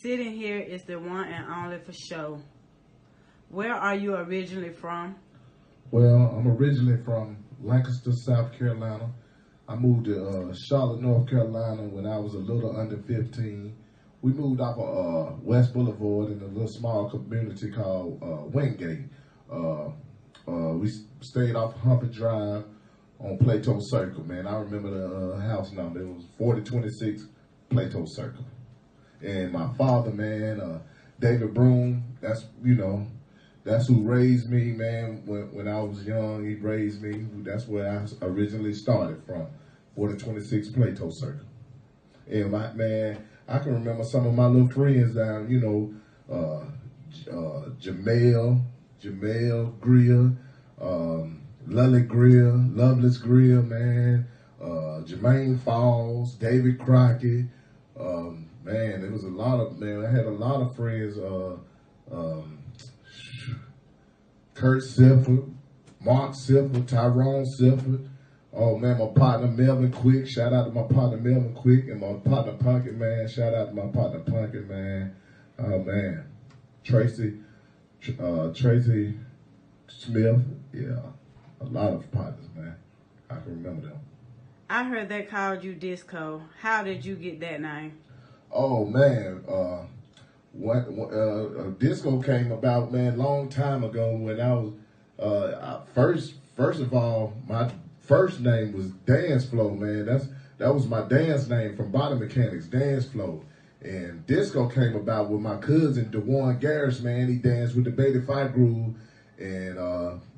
Sitting here is the one and only for show. Where are you originally from? Well, I'm originally from Lancaster, South Carolina. I moved to Charlotte, North Carolina when I was a little under 15. We moved off of West Boulevard in a little small community called Wingate. We stayed off Humphrey Drive on Plateau Circle, man. I remember the house number. It was 4026 Plateau Circle. And my father, man, David Broom, that's who raised me, man. When I was young, he raised me. That's where I originally started from, 4026 Plateau Circle. And I can remember some of my little friends down, Jamel Greer, Lully Greer, Loveless Greer, man, Jermaine Falls, David Crockett. Man, it was I had a lot of friends, Kurt Sifford, Mark Sifford, Tyrone Sifford. Oh man, my partner Melvin Quick. Shout out to my partner Melvin Quick and my partner Pumpkin, man. Shout out to my partner Pumpkin, man. Oh man, Tracy Smith. Yeah, a lot of partners, man. I can remember them. I heard they called you Disco. How did you get that name? Oh man, Disco came about, man, long time ago when I was first of all, my first name was Dance Flow, man. That was my dance name from Body Mechanics, Dance Flow. And Disco came about with my cousin DeWan Garris, man. He danced with the Baby Five Groove, and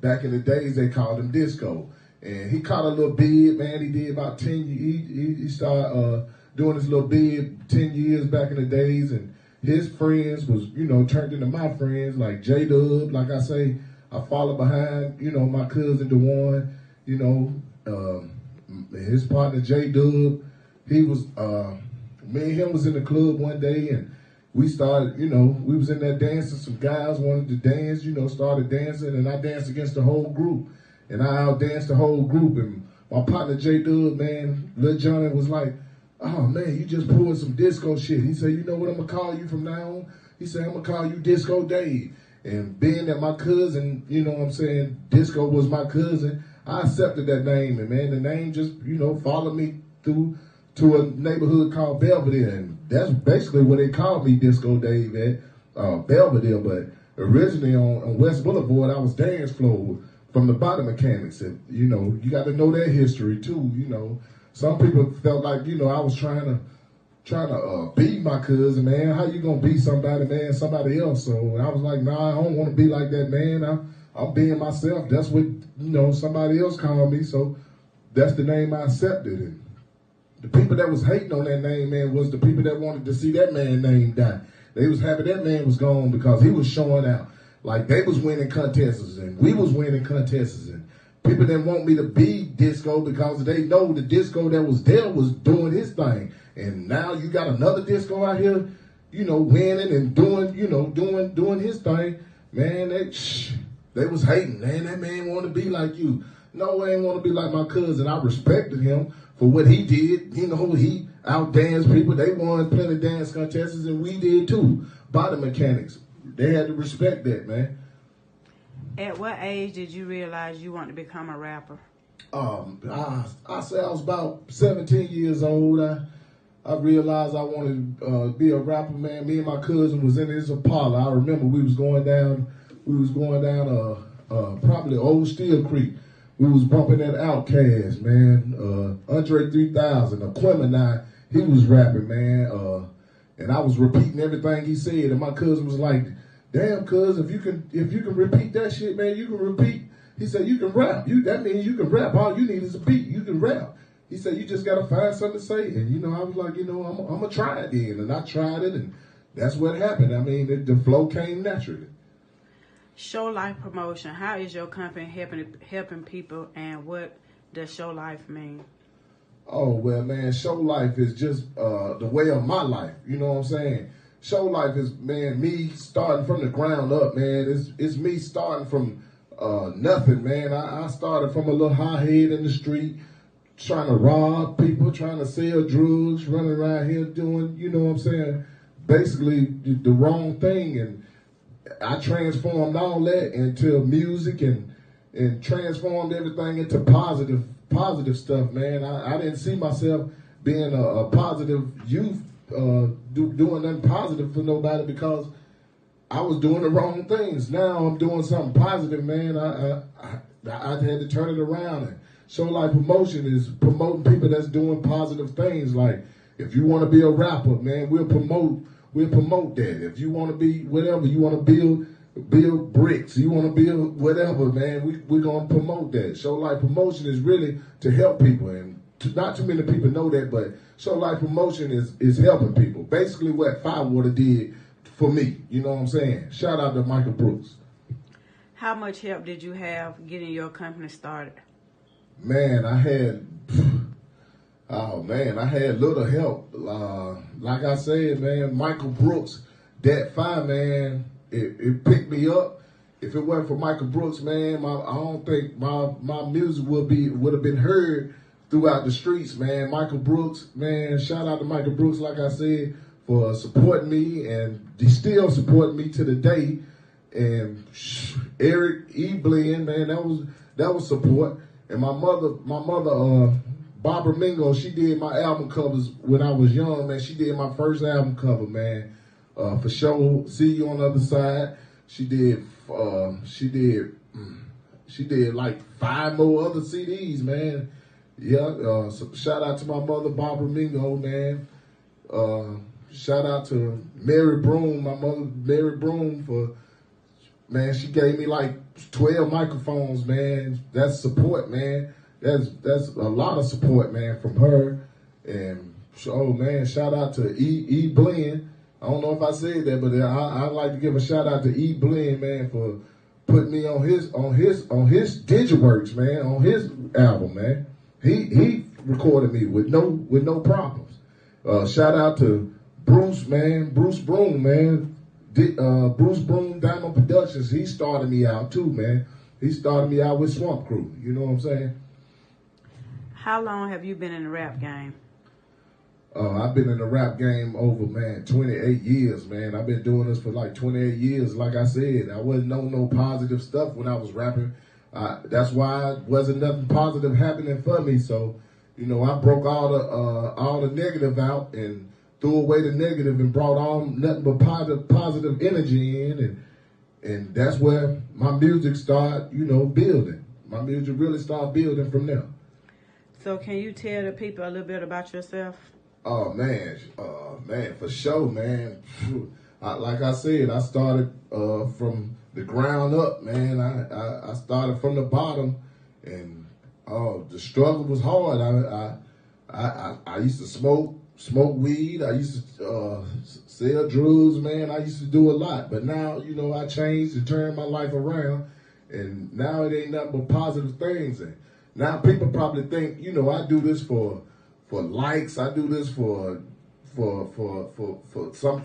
back in the days they called him Disco. And he caught a little bid, man. He did about 10 years. He started doing his little bid 10 years back in the days, and his friends was, turned into my friends, like J-Dub. Like I say, I followed behind, my cousin DeWan, his partner J-Dub. He was, me and him was in the club one day, and we started, we was in there dancing. Some guys wanted to dance, started dancing, and I danced against the whole group. And I outdanced the whole group, and my partner J-Dub, man, Lil Johnny was like, oh man, you just pulled some disco shit. He said, you know what I'm gonna call you from now on? He said, I'm gonna call you Disco Dave. And being that my cousin, Disco was my cousin, I accepted that name. And man, the name just, followed me through to a neighborhood called Belvedere. And that's basically what they called me, Disco Dave, at Belvedere. But originally on West Boulevard, I was Dance Flow from the Body Mechanics. And, you got to know their history too, Some people felt like, I was trying to be my cousin, man. How you gonna be somebody, man, somebody else? So I was like, nah, I don't want to be like that, man. I'm being myself. That's what, somebody else called me. So that's the name I accepted. And the people that was hating on that name, man, was the people that wanted to see that man name die. They was happy that man was gone because he was showing out. Like they was winning contests and we was winning contests, and people didn't want me to be Disco because they know the Disco that was there was doing his thing. And now you got another Disco out here, winning and doing his thing. Man, they was hating. Man, that man want to be like you. No, I ain't want to be like my cousin. I respected him for what he did. He outdanced people. They won plenty of dance contests, and we did too. Body Mechanics. They had to respect that, man. At what age did you realize you wanted to become a rapper? I say I was about 17 years old. I realized I wanted to be a rapper, man. Me and my cousin was in this Apollo. I remember we was going down probably Old Steel Creek. We was bumping that Outkast, man. Andre 3000, Aquemini, he was rapping, man. And I was repeating everything he said, and my cousin was like, damn, cuz, if you can repeat that shit, man, you can repeat. He said, you can rap. That means you can rap. All you need is a beat. You can rap. He said, you just got to find something to say. And, I was like, I'm going to try it then. And I tried it, and that's what happened. I mean, the flow came naturally. Show Life Promotion. How is your company helping people, and what does Show Life mean? Oh, well, man, Show Life is just the way of my life. You know what I'm saying? Show Life is, man, me starting from the ground up, man. It's me starting from nothing, man. I started from a little hothead in the street, trying to rob people, trying to sell drugs, running around here doing, you know what I'm saying, basically the wrong thing, and I transformed all that into music and transformed everything into positive stuff, man. I didn't see myself being a positive youth, doing nothing positive for nobody because I was doing the wrong things. Now I'm doing something positive, man. I had to turn it around. And Show Life Promotion is promoting people that's doing positive things. Like, if you want to be a rapper, man, we'll promote that. If you want to be whatever, you want to build bricks, you want to build whatever, man, we're going to promote that. Show Life Promotion is really to help people, and not too many people know that, but Show Life Promotion is helping people. Basically what Firewater did for me, you know what I'm saying? Shout out to Michael Brooks. How much help did you have getting your company started? Man, I had little help. Like I said, man, Michael Brooks, that fire, man, it picked me up. If it wasn't for Michael Brooks, man, I don't think my music would have been heard throughout the streets, man. Michael Brooks, man, shout out to Michael Brooks, like I said, for supporting me, and he's still supporting me to the day. And Eric E. Blinn, man, that was support. And my mother, Barbara Mingo, she did my album covers when I was young, man. She did my first album cover, man. For sure, See You on the Other Side. She did like 5 more other CDs, man. Yeah, so shout out to my mother, Barbara Mingo, man. Shout out to Mary Broom, my mother, Mary Broom, for, man, she gave me like 12 microphones, man. That's support, man. That's a lot of support, man, from her. And so, man, shout out to E. Blinn. I don't know if I said that, but I'd like to give a shout out to E. Blinn, man, for putting me on his Digiworks, man, on his album, man. He recorded me with no problems. Shout out to Bruce, man, Bruce Broom, man. Bruce Broom Diamond Productions. He started me out too, man. He started me out with Swamp Crew. You know what I'm saying? How long have you been in the rap game? I've been in the rap game over, man, 28 years, man. I've been doing this for like 28 years. Like I said, I wasn't on no positive stuff when I was rapping. That's why wasn't nothing positive happening for me. So, you know, I broke all the negative out and threw away the negative and brought on nothing but positive energy in, and that's where my music started, you know, building. My music really started building from there. So can you tell the people a little bit about yourself? Oh, man, for sure, man. Like I said, I started from the ground up, man. I started from the bottom, and the struggle was hard. I used to smoke weed. I used to sell drugs, man. I used to do a lot. But now, you know, I changed and turned my life around, and now it ain't nothing but positive things. And now people probably think, you know, I do this for likes. I do this for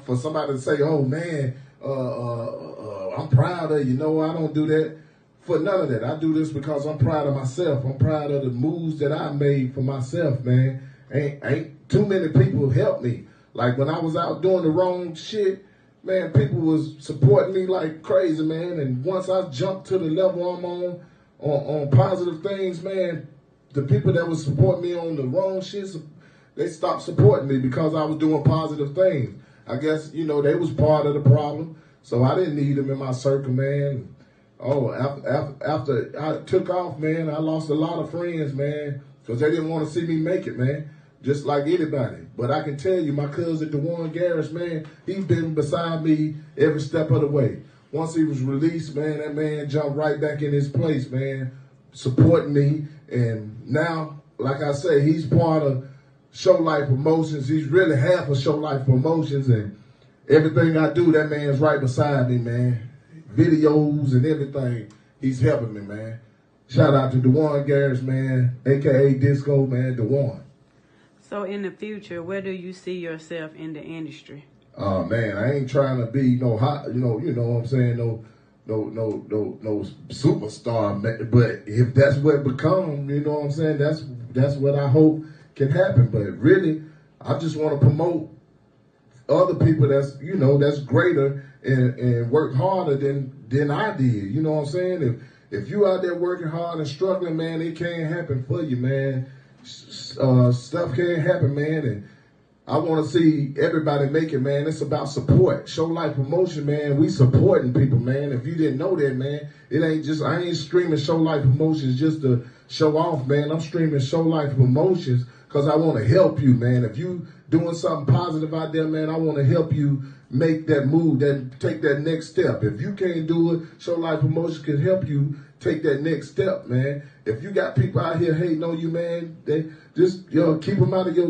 somebody to say, oh man, I'm proud of you. No, I don't do that for none of that. I do this because I'm proud of myself. I'm proud of the moves that I made for myself, man. Ain't too many people help me. Like when I was out doing the wrong shit, man, people was supporting me like crazy, man. And once I jumped to the level I'm on positive things, man, the people that was supporting me on the wrong shit, they stopped supporting me because I was doing positive things. I guess, you know, they was part of the problem, so I didn't need them in my circle, man. Oh, after I took off, man, I lost a lot of friends, man, because they didn't want to see me make it, man, just like anybody. But I can tell you, my cousin, DeJuan Garris, man, he's been beside me every step of the way. Once he was released, man, that man jumped right back in his place, man, supporting me. And now, like I say, he's part of Show Life Promotions. He's really half of Show Life Promotions, and everything I do, that man's right beside me, man. Videos and everything, he's helping me, man. Shout out to DeJuan Garris, man, a.k.a. Disco, man, DeJuan. So in the future, where do you see yourself in the industry? Oh, man, I ain't trying to be no hot, you know what I'm saying, no superstar, but if that's what it becomes, you know what I'm saying, that's what I hope can happen. But really, I just want to promote other people that's, you know, that's greater and work harder than I did. You know what I'm saying? If you out there working hard and struggling, man, it can't happen for you, man. Stuff can't happen, man. And I want to see everybody make it, man. It's about support. Show Life Promotion, man. We supporting people, man. If you didn't know that, man, it ain't just, I ain't streaming Show Life Promotions just to show off, man. I'm streaming Show Life Promotions because I want to help you, man. If you doing something positive out there, man, I want to help you make that move, take that next step. If you can't do it, Show Life Promotions can help you take that next step, man. If you got people out here hating on you, man, they just keep them out of your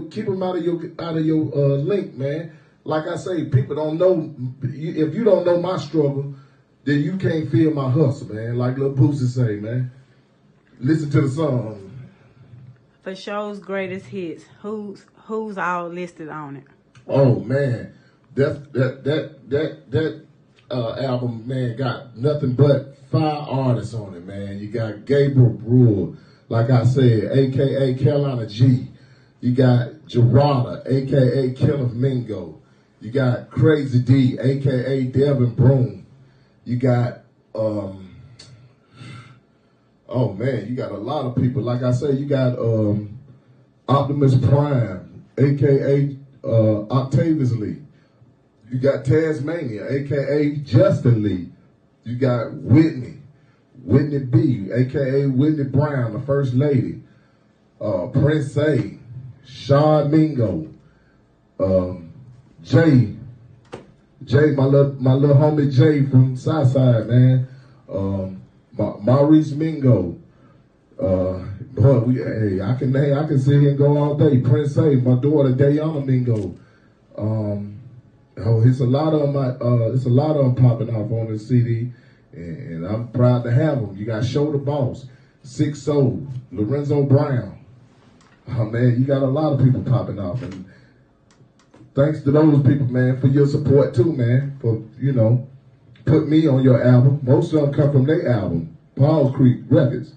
link, man. Like I say, people don't know. If you don't know my struggle, then you can't feel my hustle, man. Like Lil Boosie say, man. Listen to the song. For Show's greatest hits, who's all listed on it? Oh man, that album, man, got nothing but 5 artists on it, man. You got Gabriel Brewer, like I said, a.k.a. Carolina G. You got Gerada, a.k.a. Kenneth Mingo. You got Crazy D, a.k.a. Devin Broom. You got, oh man, you got a lot of people. Like I said, you got Optimus Prime, a.k.a. Octavius Lee. You got Tasmania, a.k.a. Justin Lee. You got Whitney B, a.k.a. Whitney Brown, the First Lady. Prince A, Sean Mingo, Jay, my little homie Jay from Southside, man. Maurice Mingo. Boy, I can sit here and go all day. Prince A, my daughter Dayana Mingo. It's a lot of them popping off on the CD, and I'm proud to have them. You got Show the Boss, Six Soul, Lorenzo Brown. Oh man, you got a lot of people popping off, and thanks to those people, man, for your support too, man. For put me on your album. Most of them come from their album, Paul Creek Records.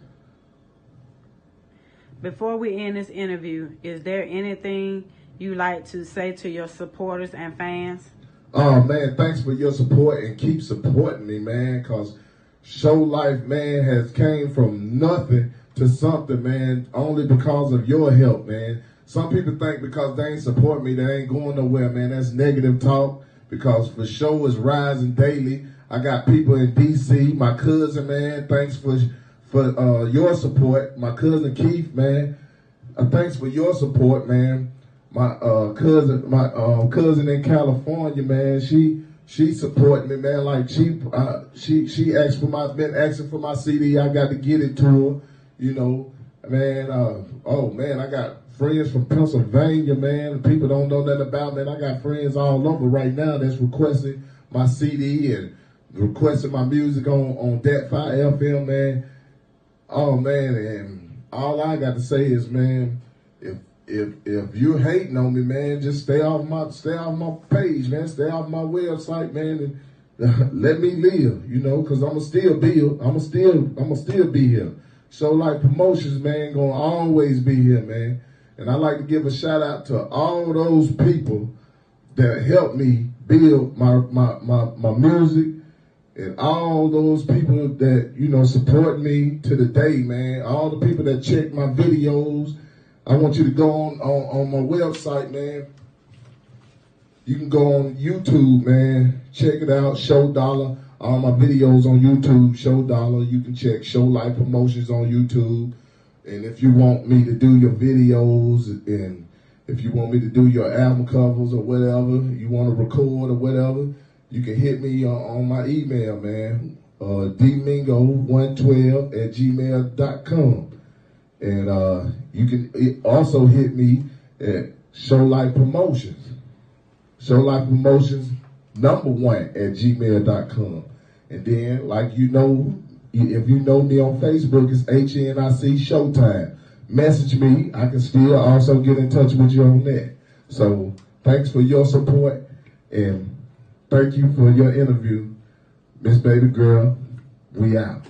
Before we end this interview, is there anything you like to say to your supporters and fans? Oh man, thanks for your support and keep supporting me, man, because Show Life, man, has came from nothing to something, man, only because of your help, man. Some people think because they ain't support me, they ain't going nowhere, man. That's negative talk, because For Show is rising daily. I got people in D.C., my cousin, man, thanks for your support. My cousin Keith, man, thanks for your support, man. My cousin in California, man, she supported me, man. Like she been asking for my CD. I got to get it to her, man. I got friends from Pennsylvania, man. People don't know nothing about, man. I got friends all over right now that's requesting my CD and requesting my music on Dat 5 FM, man. Oh man, and all I got to say is, man, if you're hating on me, man, just stay off my page, man. Stay off my website, man, and let me live, because I'ma still be here. Show Life Promotions, man, gonna always be here, man. And I like to give a shout out to all those people that helped me build my music, and all those people that support me to the day, man. All the people that check my videos. I want you to go on my website, man. You can go on YouTube, man. Check it out, Show Dollar. All my videos on YouTube, Show Dollar. You can check Show Life Promotions on YouTube. And if you want me to do your videos, and if you want me to do your album covers or whatever, you want to record or whatever, you can hit me on my email, man. dmingo112@gmail.com. And you can also hit me at Show Life Promotions. Show Life Promotions #1@gmail.com. And then, if you know me on Facebook, it's HNIC Showtime. Message me. I can still also get in touch with you on that. So thanks for your support, and thank you for your interview, Miss Baby Girl. We out.